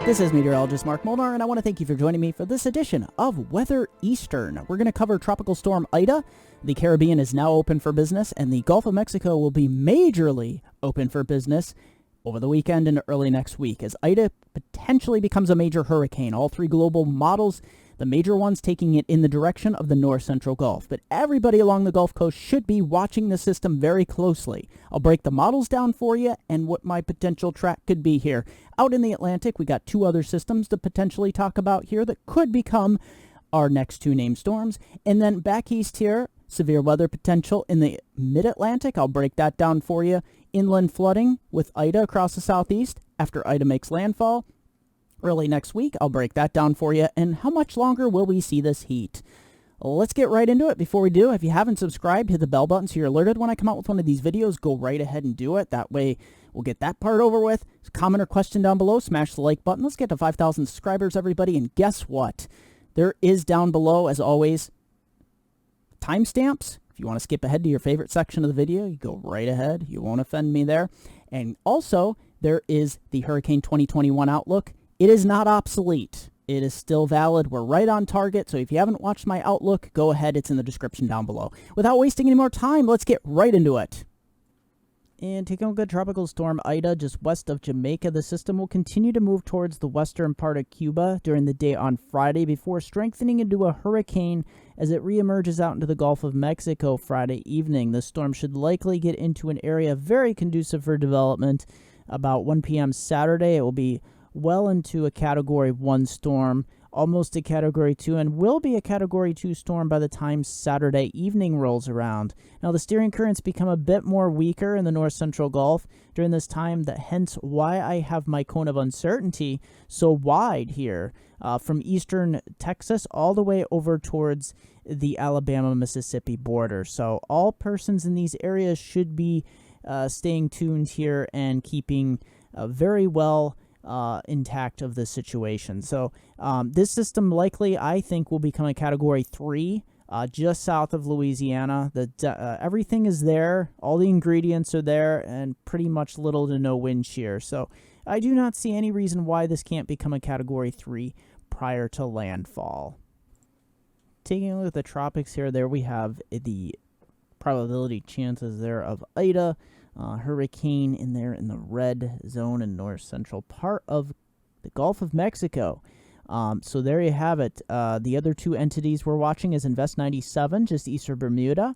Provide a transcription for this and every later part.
This is meteorologist Mark Molnar, and I want to thank you for joining me for this edition of Weather Eastern. We're going to cover Tropical Storm Ida. The Caribbean is now open for business, and the Gulf of Mexico will be majorly open for business over the weekend and early next week as Ida potentially becomes a major hurricane. All three global models, the major ones taking it in the direction of the north central Gulf. But everybody along the Gulf Coast should be watching the system very closely. I'll break the models down for you and what my potential track could be here. Out in the Atlantic, we got two other systems to potentially talk about here that could become our next two named storms. And then back east here, severe weather potential in the mid-Atlantic. I'll break that down for you. Inland flooding with Ida across the southeast after Ida makes landfall. Early next week, I'll break that down for you. And how much longer will we see this heat? Let's get right into it. Before we do, if you haven't subscribed, hit the bell button so you're alerted when I come out with one of these videos. Go right ahead and do it. That way, we'll get that part over with. Comment or question down below. Smash the like button. Let's get to 5,000 subscribers, everybody. And guess what? There is down below, as always, timestamps. If you want to skip ahead to your favorite section of the video, you go right ahead. You won't offend me there. And also, there is the Hurricane 2021 Outlook. It is not obsolete. It is still valid. We're right on target. So if you haven't watched my Outlook, go ahead. It's in the description down below. Without wasting any more time, let's get right into it. And taking a look at Tropical Storm Ida just west of Jamaica, the system will continue to move towards the western part of Cuba during the day on Friday before strengthening into a hurricane as it reemerges out into the Gulf of Mexico Friday evening. The storm should likely get into an area very conducive for development about 1 p.m. Saturday. It will be well into a Category 1 storm, almost a Category 2, and will be a Category 2 storm by the time Saturday evening rolls around. Now, the steering currents become a bit more weaker in the north-central Gulf during this time, hence why I have my cone of uncertainty so wide here, from eastern Texas all the way over towards the Alabama-Mississippi border. So all persons in these areas should be staying tuned here and keeping very well intact of the situation. So this system likely, I think, will become a Category 3 just south of Louisiana. Everything is there. All the ingredients are there and pretty much little to no wind shear. So I do not see any reason why this can't become a Category 3 prior to landfall. Taking a look at the tropics here, there we have the probability chances there of Ida. Hurricane in there in the red zone in north central part of the Gulf of Mexico. So there you have it. The other two entities we're watching is Invest 97, just east of Bermuda,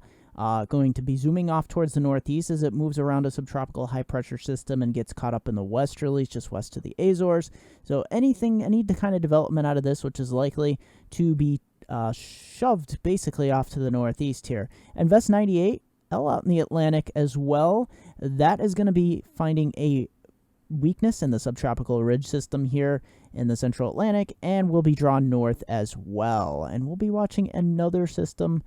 going to be zooming off towards the northeast as it moves around a subtropical high pressure system and gets caught up in the westerlies just west of the Azores. So any kind of development out of this, which is likely to be shoved basically off to the northeast here. Invest 98, out in the Atlantic as well. That is going to be finding a weakness in the subtropical ridge system here in the central Atlantic and will be drawn north as well. And we'll be watching another system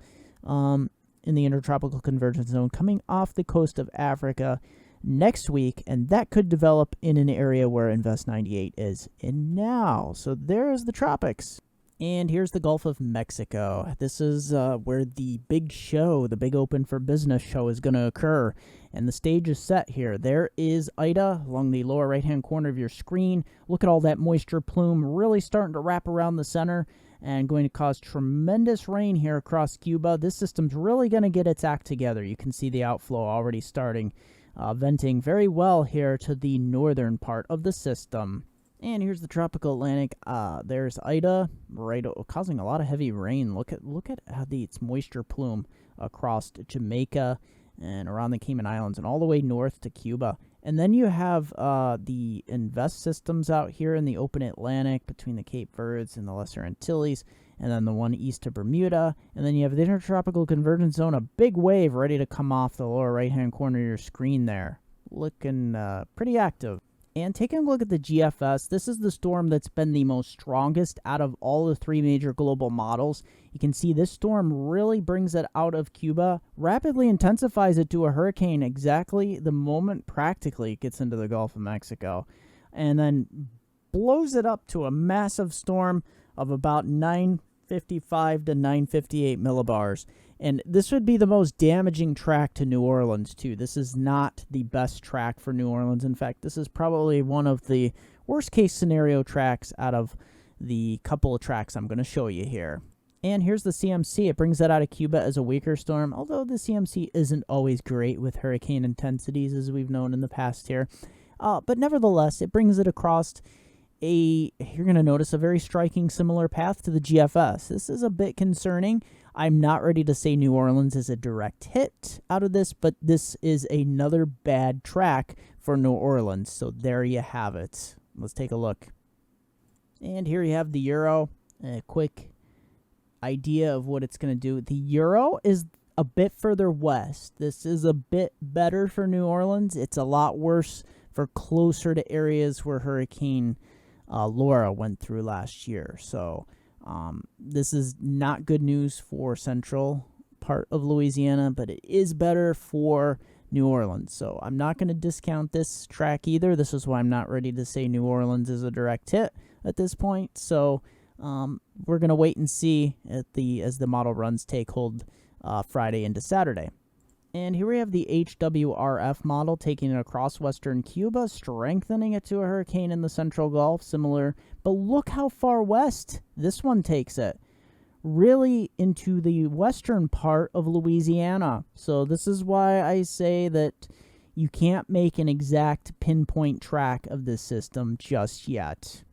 in the intertropical convergence zone coming off the coast of Africa next week, and that could develop in an area where Invest 98 is in now. So there's the tropics. And here's the Gulf of Mexico. This is where the big show, the big open for business show is going to occur. And the stage is set here. There is Ida along the lower right-hand corner of your screen. Look at all that moisture plume really starting to wrap around the center and going to cause tremendous rain here across Cuba. This system's really going to get its act together. You can see the outflow already starting, venting very well here to the northern part of the system. And here's the tropical Atlantic. There's Ida, right, causing a lot of heavy rain. Look at how its moisture plume across Jamaica and around the Cayman Islands and all the way north to Cuba. And then you have the Invest systems out here in the open Atlantic between the Cape Verdes and the Lesser Antilles, and then the one east of Bermuda. And then you have the intertropical convergence zone, a big wave ready to come off the lower right-hand corner of your screen there. Looking pretty active. And taking a look at the GFS, this is the storm that's been the most strongest out of all the three major global models. You can see this storm really brings it out of Cuba, rapidly intensifies it to a hurricane exactly the moment practically it gets into the Gulf of Mexico, and then blows it up to a massive storm of about 955 to 958 millibars. And this would be the most damaging track to New Orleans, too. This is not the best track for New Orleans. In fact, this is probably one of the worst-case scenario tracks out of the couple of tracks I'm going to show you here. And here's the CMC. It brings that out of Cuba as a weaker storm, although the CMC isn't always great with hurricane intensities, as we've known in the past here. But nevertheless, it brings it across you're going to notice a very striking similar path to the GFS. This is a bit concerning. I'm not ready to say New Orleans is a direct hit out of this, but this is another bad track for New Orleans. So there you have it. Let's take a look. And here you have the Euro. A quick idea of what it's going to do. The Euro is a bit further west. This is a bit better for New Orleans. It's a lot worse for closer to areas where Hurricane Laura went through last year. So this is not good news for central part of Louisiana, but it is better for New Orleans. So I'm not going to discount this track either. This is why I'm not ready to say New Orleans is a direct hit at this point. So we're going to wait and see as the model runs take hold Friday into Saturday. And here we have the HWRF model taking it across western Cuba, strengthening it to a hurricane in the central Gulf, similar. But look how far west this one takes it. Really into the western part of Louisiana. So this is why I say that you can't make an exact pinpoint track of this system just yet.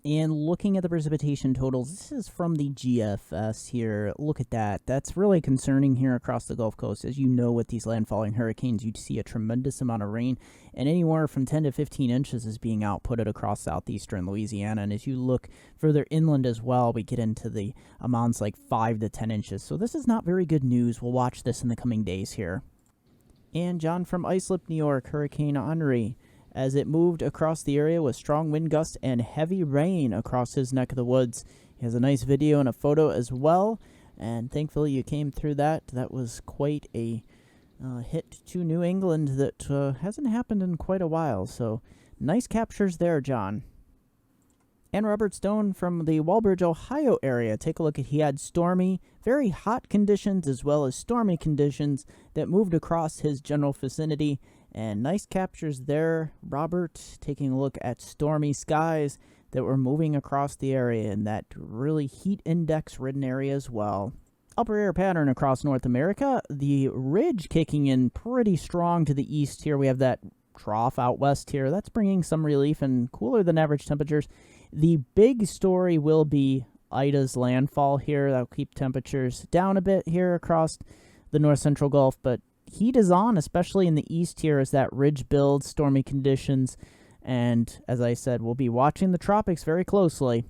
And looking at the precipitation totals, this is from the GFS here. Look at that. That's really concerning here across the Gulf Coast. As you know, with these landfalling hurricanes, you see a tremendous amount of rain, and anywhere from 10 to 15 inches is being outputted across southeastern Louisiana. And as you look further inland as well, we get into the amounts like 5 to 10 inches. So this is not very good news. We'll watch this in the coming days here. And John from Islip, New York, Hurricane Henri, as it moved across the area with strong wind gusts and heavy rain across his neck of the woods. He has a nice video and a photo as well, and thankfully you came through that. That was quite a hit to New England that hasn't happened in quite a while, so nice captures there, John. And Robert Stone from the Walbridge, Ohio area. Take a look at, he had stormy, very hot conditions as well as stormy conditions that moved across his general vicinity. And nice captures there, Robert, taking a look at stormy skies that were moving across the area in that really heat index ridden area as well. Upper air pattern across North America. The ridge kicking in pretty strong to the east here. We have that trough out west here. That's bringing some relief and cooler than average temperatures. The big story will be Ida's landfall here. That'll keep temperatures down a bit here across the north central Gulf, but heat is on, especially in the east here as that ridge builds, stormy conditions, and as I said, we'll be watching the tropics very closely.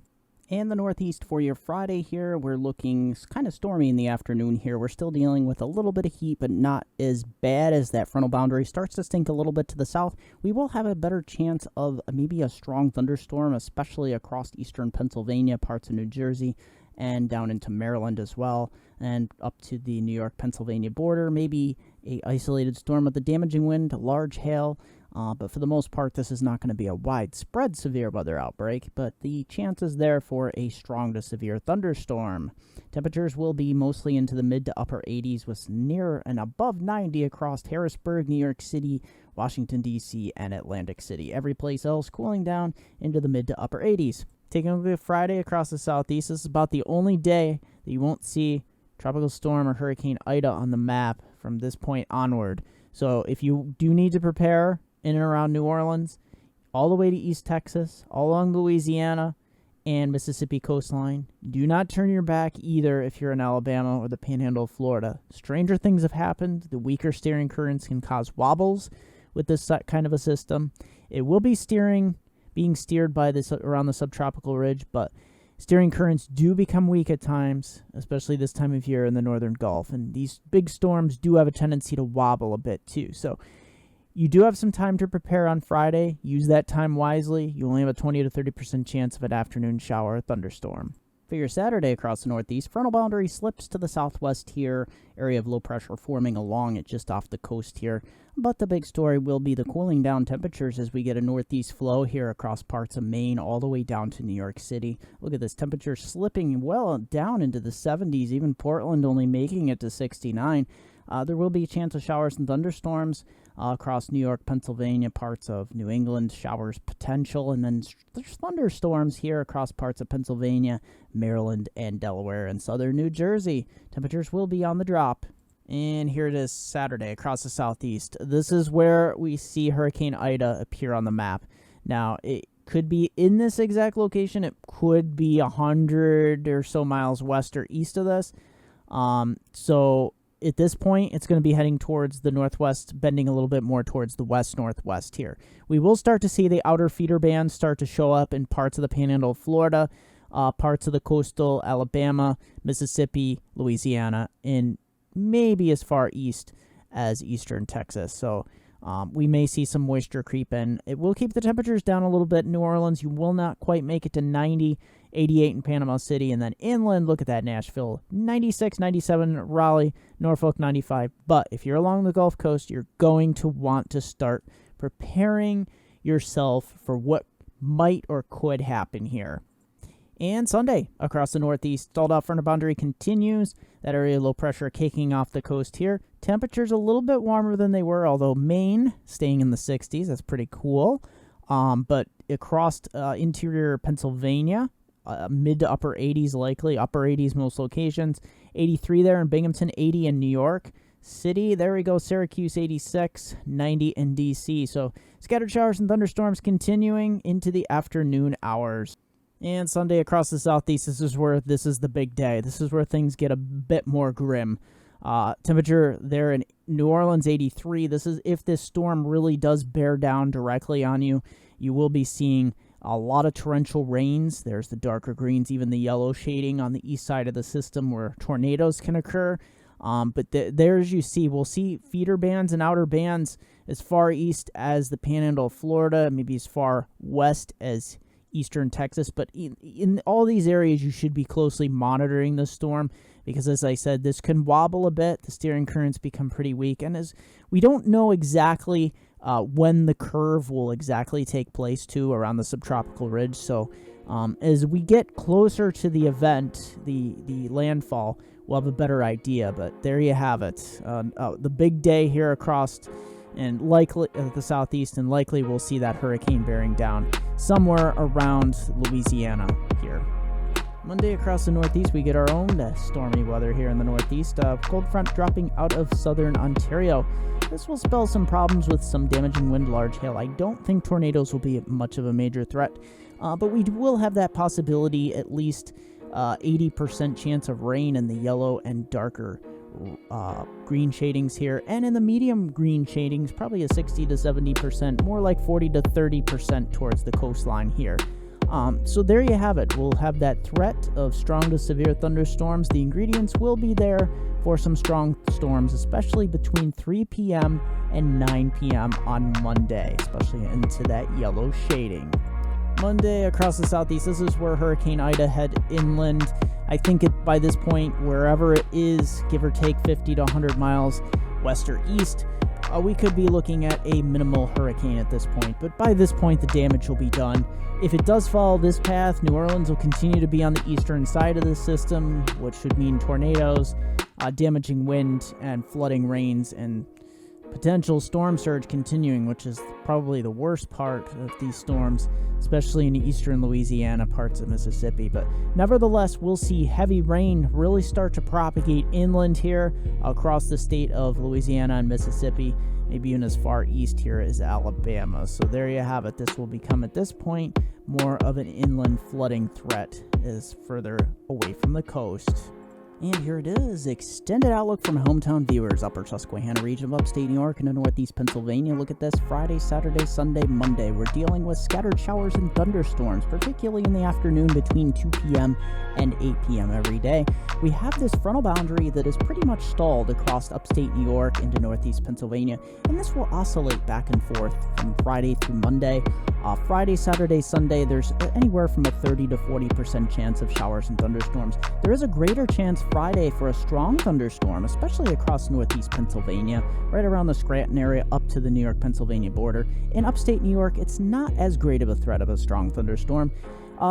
And the northeast for your Friday here, we're looking kind of stormy in the afternoon here. We're still dealing with a little bit of heat, but not as bad as that frontal boundary starts to stink a little bit to the south. We will have a better chance of maybe a strong thunderstorm, especially across eastern Pennsylvania, parts of New Jersey, and down into Maryland as well, and up to the New York-Pennsylvania border. Maybe a isolated storm with a damaging wind, large hail, but for the most part, this is not going to be a widespread severe weather outbreak, but the chance is there for a strong to severe thunderstorm. Temperatures will be mostly into the mid to upper 80s with near and above 90 across Harrisburg, New York City, Washington, D.C., and Atlantic City. Every place else cooling down into the mid to upper 80s. Taking a look at Friday across the southeast, this is about the only day that you won't see Tropical Storm or Hurricane Ida on the map from this point onward. So if you do need to prepare in and around New Orleans, all the way to East Texas, all along Louisiana and Mississippi coastline, do not turn your back either if you're in Alabama or the Panhandle of Florida. Stranger things have happened. The weaker steering currents can cause wobbles with this kind of a system. It will be being steered by this around the subtropical ridge, but steering currents do become weak at times, especially this time of year in the northern Gulf. And these big storms do have a tendency to wobble a bit too. So you do have some time to prepare on Friday. Use that time wisely. You only have a 20 to 30% chance of an afternoon shower or thunderstorm. For your Saturday across the northeast, frontal boundary slips to the southwest here. Area of low pressure forming along it just off the coast here. But the big story will be the cooling down temperatures as we get a northeast flow here across parts of Maine all the way down to New York City. Look at this temperature slipping well down into the 70s, even Portland only making it to 69. There will be a chance of showers and thunderstorms across New York, Pennsylvania, parts of New England, showers potential, and then there's thunderstorms here across parts of Pennsylvania, Maryland, and Delaware, and southern New Jersey. Temperatures will be on the drop. And here it is Saturday across the southeast. This is where we see Hurricane Ida appear on the map. Now, it could be in this exact location. It could be 100 or so miles west or east of this. So at this point, it's going to be heading towards the northwest, bending a little bit more towards the west-northwest here. We will start to see the outer feeder bands start to show up in parts of the panhandle of Florida, parts of the coastal Alabama, Mississippi, Louisiana, and maybe as far east as eastern Texas. So we may see some moisture creep in. It will keep the temperatures down a little bit in New Orleans. You will not quite make it to 90, 88 in Panama City, and then inland, look at that, Nashville, 96, 97, Raleigh, Norfolk, 95. But if you're along the Gulf Coast, you're going to want to start preparing yourself for what might or could happen here. And Sunday, across the northeast, stalled out frontal boundary continues. That area of low pressure kicking off the coast here. Temperatures a little bit warmer than they were, although Maine staying in the 60s. That's pretty cool. But across interior Pennsylvania, mid to upper 80s likely. Upper 80s most locations. 83 there in Binghamton, 80 in New York City. There we go, Syracuse 86, 90 in D.C. So scattered showers and thunderstorms continuing into the afternoon hours. And Sunday across the southeast, this is the big day. This is where things get a bit more grim. Temperature there in New Orleans, 83. This is if this storm really does bear down directly on you. You will be seeing a lot of torrential rains. There's the darker greens, even the yellow shading on the east side of the system where tornadoes can occur. But there, as you see, we'll see feeder bands and outer bands as far east as the panhandle of Florida, maybe as far west as eastern Texas, but in all these areas you should be closely monitoring the storm because, as I said, this can wobble a bit. The steering currents become pretty weak, and as we don't know exactly when the curve will exactly take place too around the subtropical ridge. So as we get closer to the event, the landfall, we'll have a better idea. But there you have it, the big day here across and likely the southeast, and likely we'll see that hurricane bearing down somewhere around Louisiana here. Monday across the northeast, we get our own stormy weather here in the northeast. Cold front dropping out of southern Ontario. This will spell some problems with some damaging wind, large hail. I don't think tornadoes will be much of a major threat, but we will have that possibility, at least 80% chance of rain in the yellow and darker green shadings here, and in the medium green shadings, probably a 60 to 70%, more like 40 to 30% towards the coastline here. So there you have it. We'll have that threat of strong to severe thunderstorms. The ingredients will be there for some strong storms, especially between 3 p.m. and 9 p.m. on Monday, especially into that yellow shading. Monday across the southeast, this is where Hurricane Ida head inland. I think by this point, wherever it is, give or take 50 to 100 miles west or east, we could be looking at a minimal hurricane at this point. But by this point, the damage will be done. If it does follow this path, New Orleans will continue to be on the eastern side of the system, which should mean tornadoes, damaging wind, and flooding rains, and potential storm surge continuing, which is probably the worst part of these storms, especially in eastern Louisiana, parts of Mississippi. But nevertheless, we'll see heavy rain really start to propagate inland here across the state of Louisiana and Mississippi, maybe even as far east here as Alabama. So there you have it. This will become, at this point, more of an inland flooding threat as further away from the coast. And here it is, extended outlook from hometown viewers, upper Susquehanna region of upstate New York into northeast Pennsylvania. Look at this, Friday, Saturday, Sunday, Monday. We're dealing with scattered showers and thunderstorms, particularly in the afternoon between 2 p.m. and 8 p.m. every day. We have this frontal boundary that is pretty much stalled across upstate New York into northeast Pennsylvania, and this will oscillate back and forth from Friday through Monday. Friday, Saturday, Sunday, there's anywhere from a 30 to 40% chance of showers and thunderstorms. There is a greater chance Friday for a strong thunderstorm, especially across northeast Pennsylvania, right around the Scranton area up to the New York-Pennsylvania border. In upstate New York, it's not as great of a threat of a strong thunderstorm.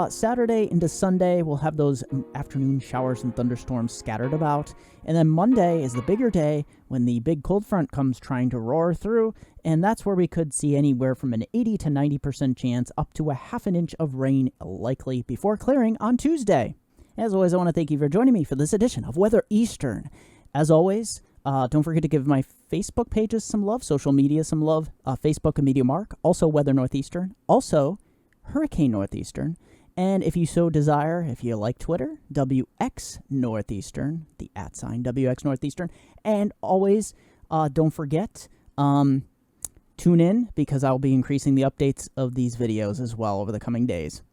Saturday into Sunday, we'll have those afternoon showers and thunderstorms scattered about. And then Monday is the bigger day when the big cold front comes trying to roar through. And that's where we could see anywhere from an 80 to 90% chance up to a half an inch of rain likely before clearing on Tuesday. As always, I want to thank you for joining me for this edition of Weather Eastern. As always, don't forget to give my Facebook pages some love, social media some love, Facebook and Media Mark, also Weather Northeastern, also Hurricane Northeastern. And if you so desire, if you like Twitter, WX Northeastern, the @ WX Northeastern. And always, don't forget, tune in because I'll be increasing the updates of these videos as well over the coming days.